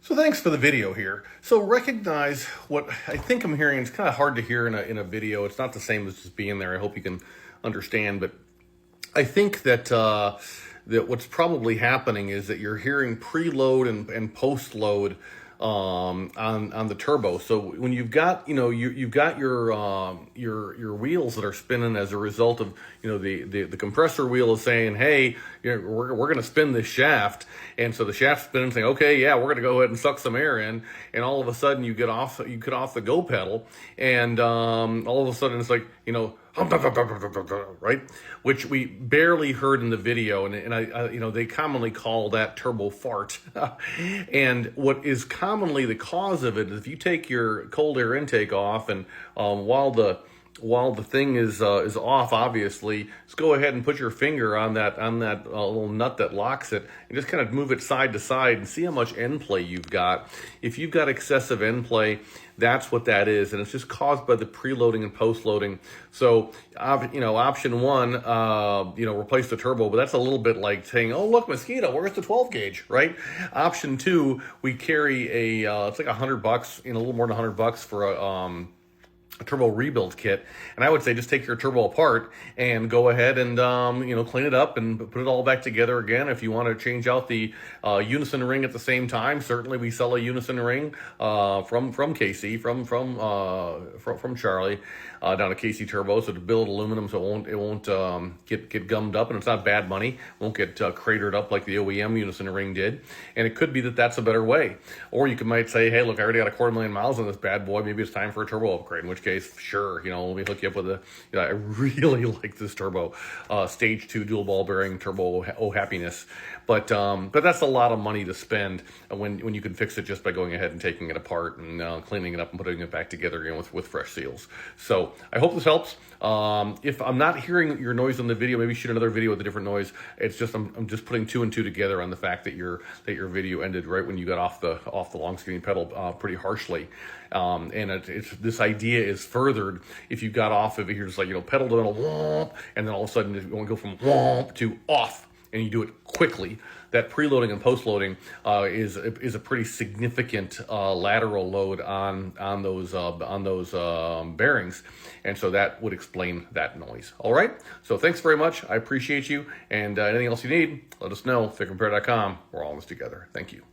So thanks for the video here. So recognize what I think I'm hearing. It's kind of hard to hear in a video. It's not the same as just being there. I hope you can understand. But I think that what's probably happening is that you're hearing preload and post-load on the turbo. So when you've got you've got your wheels that are spinning as a result of the compressor wheel is saying, hey, we're going to spin this shaft, and so the shaft's spinning, saying, okay, yeah, we're going to go ahead and suck some air in, and all of a sudden you cut off the go pedal, and all of a sudden it's like right, which we barely heard in the video, and I they commonly call that turbo fart. And what is commonly the cause of it is if you take your cold air intake off, and while the thing is off, obviously, just go ahead and put your finger on that little nut that locks it, and just kind of move it side to side and see how much end play you've got. If you've got excessive end play, that's what that is, and it's just caused by the preloading and post-loading. So, option one, replace the turbo, but that's a little bit like saying, oh, look, mosquito, where's the 12 gauge, right? Option two, we carry it's like $100, a little more than $100 for a turbo rebuild kit, and I would say just take your turbo apart and go ahead and clean it up and put it all back together again. If you want to change out the unison ring at the same time, certainly we sell a unison ring from Casey, from Charlie, down to Casey Turbo. So to build aluminum, so it won't get gummed up, and it's not bad money. Won't get cratered up like the OEM unison ring did. And it could be that that's a better way. Or you might say, hey, look, I already got 250,000 miles on this bad boy. Maybe it's time for a turbo upgrade. In which case, sure, let me hook you up with I really like this turbo, stage 2 dual ball bearing turbo. Oh, happiness. But that's a lot of money to spend when you can fix it just by going ahead and taking it apart and cleaning it up and putting it back together again with fresh seals. So I hope this helps. If I'm not hearing your noise on the video, maybe shoot another video with a different noise. It's just I'm just putting 2 and 2 together on the fact that your video ended right when you got off the long skinny pedal pretty harshly. And this idea is furthered if you got off of it. You're just like pedal to metal, whomp, and then all of a sudden you want to go from whomp to off, and you do it quickly. That preloading and postloading is a pretty significant lateral load on those bearings, and so that would explain that noise. All right. So thanks very much. I appreciate you. And anything else you need, let us know. FICMRepair.com. We're all in this together. Thank you.